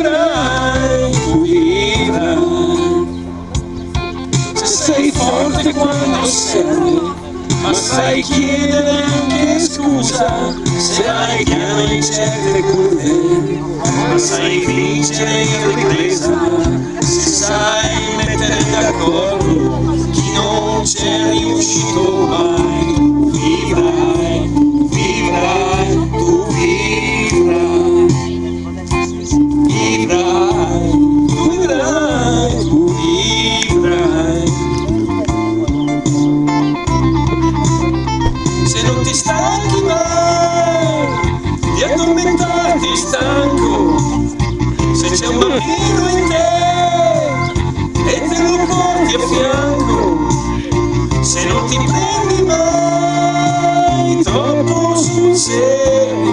vivrai, tu vivrai. Se sei forte quando serve, ma sai chiedere anche scusa, se hai piano in certe curve, ma sai vincere in ripresa, se sai mettere d'accordo chi non c'è riuscito mai, tu vivrai, vivrai, tu vivrai, vivrai, tu vivrai, tu vivrai. Se non ti stanchi mai di addormentarti stanco, se c'è un bambino in te e te lo porti a fianco, se non ti prendi mai troppo sul serio,